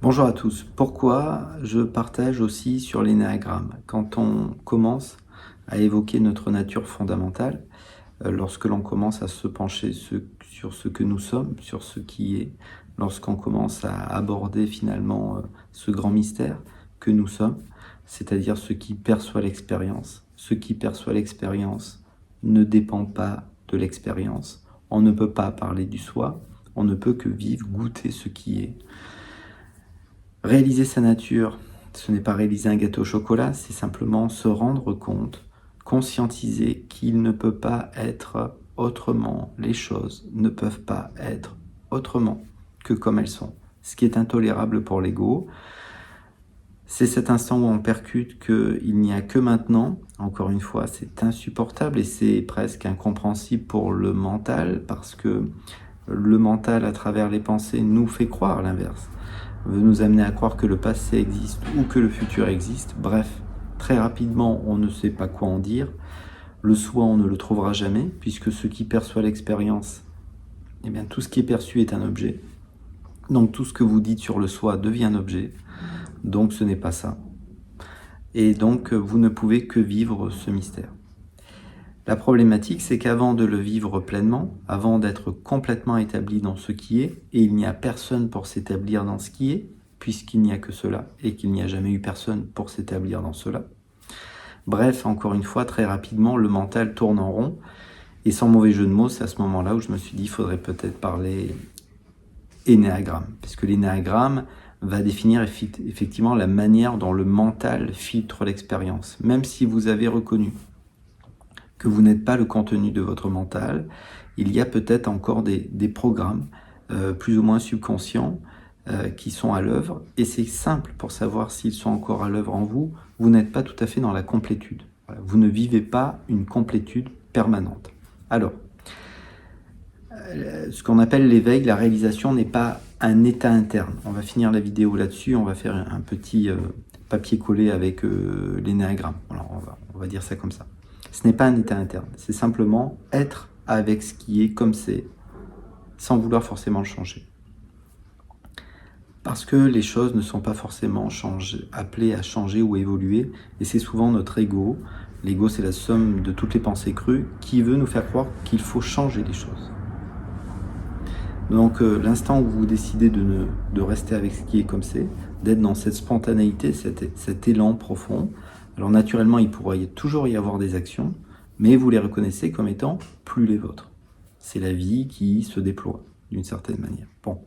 Bonjour à tous. Pourquoi je partage aussi sur l'énéagramme? Quand on commence à évoquer notre nature fondamentale, lorsque l'on commence à se pencher sur ce que nous sommes, sur ce qui est, lorsqu'on commence à aborder finalement ce grand mystère que nous sommes, c'est-à-dire ce qui perçoit l'expérience. Ce qui perçoit l'expérience ne dépend pas de l'expérience. On ne peut pas parler du soi, on ne peut que vivre, goûter ce qui est. Réaliser sa nature, ce n'est pas réaliser un gâteau au chocolat, c'est simplement se rendre compte, conscientiser qu'il ne peut pas être autrement. Les choses ne peuvent pas être autrement que comme elles sont. Ce qui est intolérable pour l'ego, c'est cet instant où on percute qu'il n'y a que maintenant. Encore une fois, c'est insupportable et c'est presque incompréhensible pour le mental, parce que le mental, à travers les pensées, nous fait croire l'inverse, veut nous amener à croire que le passé existe ou que le futur existe. Bref, très rapidement, on ne sait pas quoi en dire. Le soi, on ne le trouvera jamais, puisque ce qui perçoit l'expérience, eh bien, tout ce qui est perçu est un objet. Donc tout ce que vous dites sur le soi devient un objet. Donc ce n'est pas ça. Et donc vous ne pouvez que vivre ce mystère. La problématique, c'est qu'avant de le vivre pleinement, avant d'être complètement établi dans ce qui est, et il n'y a personne pour s'établir dans ce qui est, puisqu'il n'y a que cela, et qu'il n'y a jamais eu personne pour s'établir dans cela. Bref, encore une fois, très rapidement, le mental tourne en rond, et sans mauvais jeu de mots, c'est à ce moment-là où je me suis dit, il faudrait peut-être parler énéagramme, parce que l'énéagramme va définir effectivement la manière dont le mental filtre l'expérience. Même si vous avez reconnu que vous n'êtes pas le contenu de votre mental, il y a peut-être encore des programmes plus ou moins subconscients qui sont à l'œuvre, et c'est simple pour savoir s'ils sont encore à l'œuvre en vous. Vous n'êtes pas tout à fait dans la complétude. Voilà. Vous ne vivez pas une complétude permanente. Alors, ce qu'on appelle l'éveil, la réalisation n'est pas un état interne. On va finir la vidéo là-dessus, on va faire un petit papier collé avec l'énéagramme. Voilà, on va dire ça comme ça. Ce n'est pas un état interne, c'est simplement être avec ce qui est comme c'est, sans vouloir forcément le changer. Parce que les choses ne sont pas forcément appelées à changer ou évoluer, et c'est souvent notre ego. L'ego, c'est la somme de toutes les pensées crues qui veut nous faire croire qu'il faut changer les choses. Donc l'instant où vous décidez de rester avec ce qui est comme c'est, d'être dans cette spontanéité, cet élan profond, alors naturellement il pourrait toujours y avoir des actions, mais vous les reconnaissez comme étant plus les vôtres. C'est la vie qui se déploie d'une certaine manière. Bon.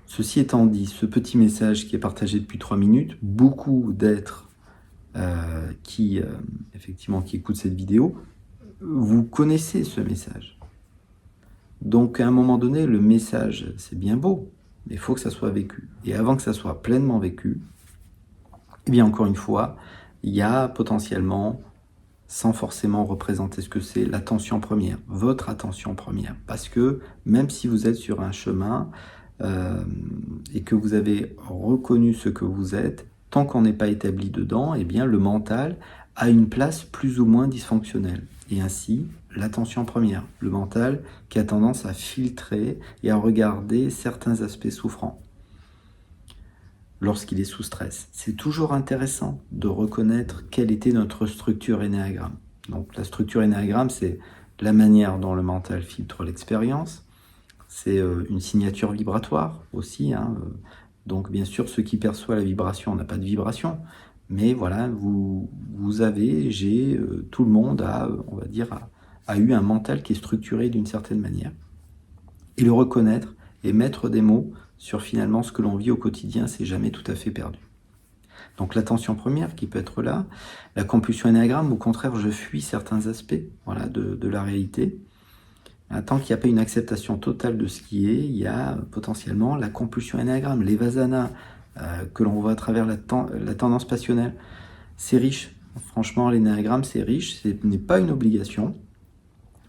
Ceci étant dit, ce petit message qui est partagé depuis 3 minutes, beaucoup d'êtres qui écoutent cette vidéo, vous connaissez ce message. Donc à un moment donné, le message, c'est bien beau, mais il faut que ça soit vécu. Et avant que ça soit pleinement vécu, eh bien encore une fois, il y a potentiellement, sans forcément représenter ce que c'est, l'attention première, votre attention première. Parce que même si vous êtes sur un chemin et que vous avez reconnu ce que vous êtes, tant qu'on n'est pas établi dedans, eh bien le mental a une place plus ou moins dysfonctionnelle. Et ainsi, l'attention première, le mental qui a tendance à filtrer et à regarder certains aspects souffrants lorsqu'il est sous stress. C'est toujours intéressant de reconnaître quelle était notre structure énéagramme. Donc la structure énéagramme, c'est la manière dont le mental filtre l'expérience, c'est une signature vibratoire aussi, hein. Donc bien sûr, ceux qui perçoivent la vibration n'a pas de vibration, mais voilà, tout le monde a, on va dire, a eu un mental qui est structuré d'une certaine manière. Et le reconnaître et mettre des mots sur finalement ce que l'on vit au quotidien, c'est jamais tout à fait perdu. Donc l'attention première qui peut être là, la compulsion énéagramme, au contraire, je fuis certains aspects, voilà, de la réalité. Tant qu'il n'y a pas une acceptation totale de ce qui est, il y a potentiellement la compulsion énéagramme, les vasanas que l'on voit à travers la tendance passionnelle. C'est riche, franchement, l'énéagramme c'est riche, ce n'est pas une obligation.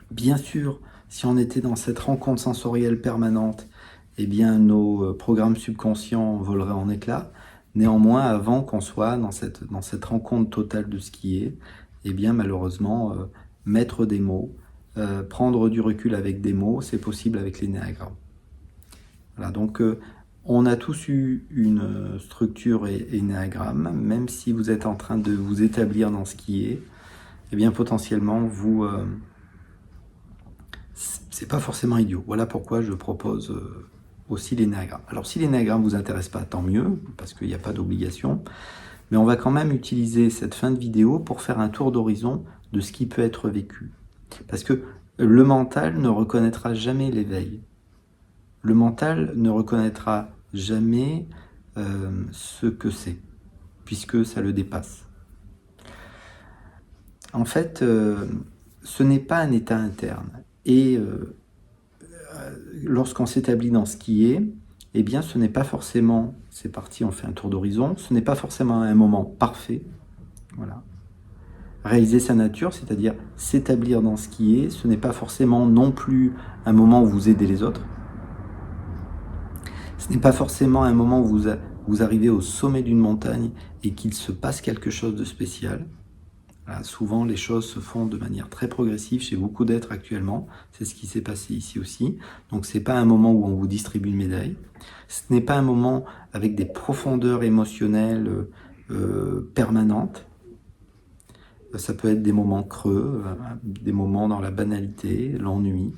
Bien sûr, si on était dans cette rencontre sensorielle permanente, eh bien nos programmes subconscients voleraient en éclats. Néanmoins, avant qu'on soit dans cette rencontre totale de ce qui est, eh bien malheureusement, mettre des mots, prendre du recul avec des mots, c'est possible avec l'énéagramme. Voilà, donc On a tous eu une structure énéagramme, même si vous êtes en train de vous établir dans ce qui est, eh bien potentiellement c'est pas forcément idiot. Voilà pourquoi je propose aussi l'énéagramme. Alors si l'énéagramme vous intéresse pas, tant mieux, parce qu'il n'y a pas d'obligation, mais on va quand même utiliser cette fin de vidéo pour faire un tour d'horizon de ce qui peut être vécu. Parce que le mental ne reconnaîtra jamais l'éveil. Le mental ne reconnaîtra jamais ce que c'est, puisque ça le dépasse. En fait, ce n'est pas un état interne. Et lorsqu'on s'établit dans ce qui est, eh bien ce n'est pas forcément, c'est parti, on fait un tour d'horizon, ce n'est pas forcément un moment parfait. Voilà. Réaliser sa nature, c'est-à-dire s'établir dans ce qui est, ce n'est pas forcément non plus un moment où vous aidez les autres. Ce n'est pas forcément un moment où vous arrivez au sommet d'une montagne et qu'il se passe quelque chose de spécial. Voilà, souvent, les choses se font de manière très progressive chez beaucoup d'êtres actuellement. C'est ce qui s'est passé ici aussi. Donc, ce n'est pas un moment où on vous distribue une médaille. Ce n'est pas un moment avec des profondeurs émotionnelles permanentes. Ça peut être des moments creux, des moments dans la banalité, l'ennui.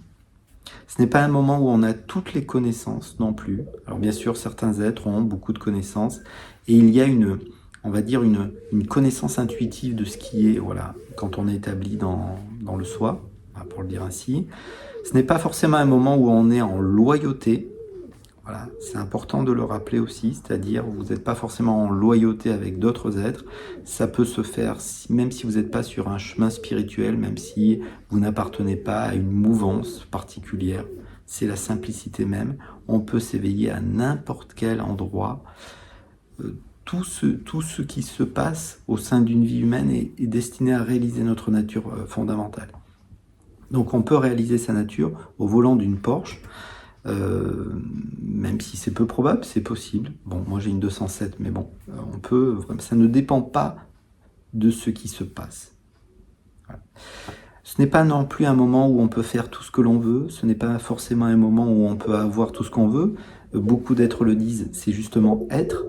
Ce n'est pas un moment où on a toutes les connaissances non plus. Alors bien sûr, certains êtres ont beaucoup de connaissances et il y a on va dire une connaissance intuitive de ce qui est, voilà, quand on est établi dans le soi, pour le dire ainsi. Ce n'est pas forcément un moment où on est en loyauté. Voilà, c'est important de le rappeler aussi, c'est-à-dire vous n'êtes pas forcément en loyauté avec d'autres êtres. Ça peut se faire même si vous n'êtes pas sur un chemin spirituel, même si vous n'appartenez pas à une mouvance particulière. C'est la simplicité même. On peut s'éveiller à n'importe quel endroit. Tout ce qui se passe au sein d'une vie humaine est destiné à réaliser notre nature fondamentale. Donc on peut réaliser sa nature au volant d'une Porsche. Même si c'est peu probable, c'est possible. Bon, moi j'ai une 207, mais bon, on peut. Ça ne dépend pas de ce qui se passe. Voilà. Ce n'est pas non plus un moment où on peut faire tout ce que l'on veut. Ce n'est pas forcément un moment où on peut avoir tout ce qu'on veut. Beaucoup d'êtres le disent. C'est justement être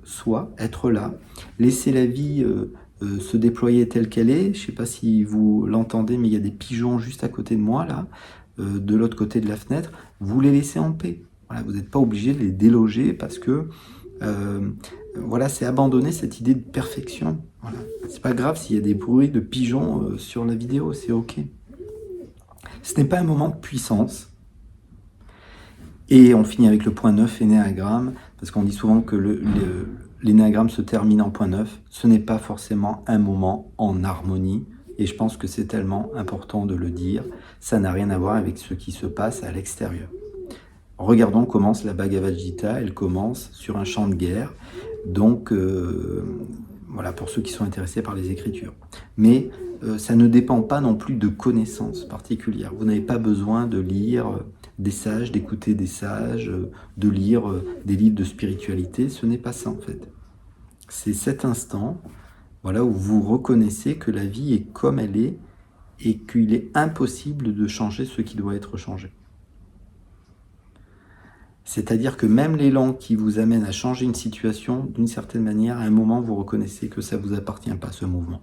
soi, être là, laisser la vie se déployer telle qu'elle est. Je ne sais pas si vous l'entendez, mais il y a des pigeons juste à côté de moi là. De l'autre côté de la fenêtre, vous les laissez en paix. Voilà, vous n'êtes pas obligé de les déloger parce que voilà, c'est abandonner cette idée de perfection. Voilà. C'est pas grave s'il y a des bruits de pigeons sur la vidéo, c'est ok. Ce n'est pas un moment de puissance. Et on finit avec le point 9, énéagramme, parce qu'on dit souvent que l'énéagramme se termine en point 9. Ce n'est pas forcément un moment en harmonie. Et je pense que c'est tellement important de le dire, ça n'a rien à voir avec ce qui se passe à l'extérieur. Regardons comment la Bhagavad Gita, elle commence sur un champ de guerre, donc voilà, pour ceux qui sont intéressés par les Écritures. Mais ça ne dépend pas non plus de connaissances particulières. Vous n'avez pas besoin de lire des sages, d'écouter des sages, de lire des livres de spiritualité, ce n'est pas ça en fait. C'est cet instant, voilà, où vous reconnaissez que la vie est comme elle est et qu'il est impossible de changer ce qui doit être changé. C'est-à-dire que même l'élan qui vous amène à changer une situation, d'une certaine manière, à un moment, vous reconnaissez que ça ne vous appartient pas, ce mouvement.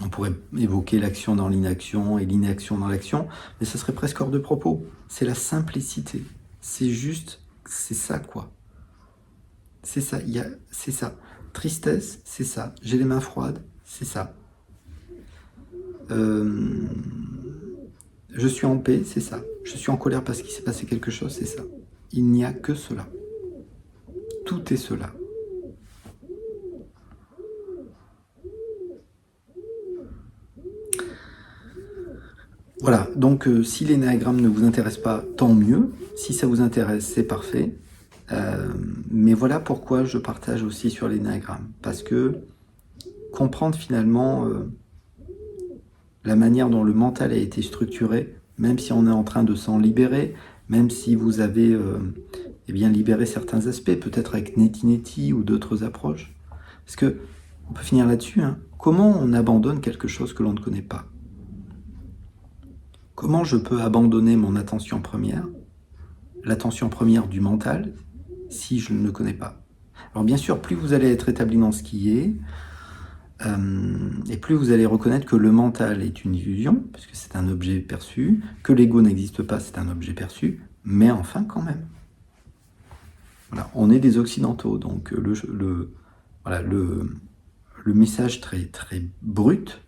On pourrait évoquer l'action dans l'inaction et l'inaction dans l'action, mais ça serait presque hors de propos. C'est la simplicité. C'est juste, c'est ça quoi. C'est ça, c'est ça. Tristesse, c'est ça. J'ai les mains froides, c'est ça. Je suis en paix, c'est ça. Je suis en colère parce qu'il s'est passé quelque chose, c'est ça. Il n'y a que cela. Tout est cela. Voilà, donc si l'énéagramme ne vous intéresse pas, tant mieux. Si ça vous intéresse, c'est parfait. Mais voilà pourquoi je partage aussi sur l'énéagramme. Parce que comprendre finalement la manière dont le mental a été structuré, même si on est en train de s'en libérer, même si vous avez eh bien, libéré certains aspects, peut-être avec Neti ou d'autres approches. Parce que, on peut finir là-dessus, hein. Comment on abandonne quelque chose que l'on ne connaît pas? Comment je peux abandonner mon attention première, l'attention première du mental si je ne le connais pas. Alors bien sûr, plus vous allez être établi dans ce qui est, et plus vous allez reconnaître que le mental est une illusion, puisque c'est un objet perçu, que l'ego n'existe pas, c'est un objet perçu, mais enfin quand même. Voilà, on est des occidentaux, donc voilà, le message très, très brut,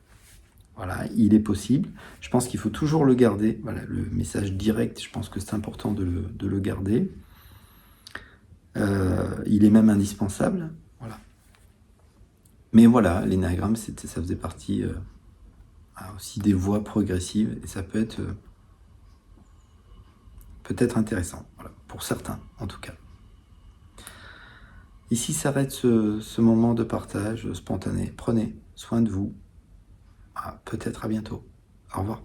voilà, il est possible. Je pense qu'il faut toujours le garder. Voilà, le message direct, je pense que c'est important de le garder. Il est même indispensable. Voilà. Mais voilà, l'énéagramme, ça faisait partie aussi des voies progressives, et ça peut être peut-être intéressant, voilà, pour certains en tout cas. Ici s'arrête ce moment de partage spontané. Prenez soin de vous. Peut-être à bientôt. Au revoir.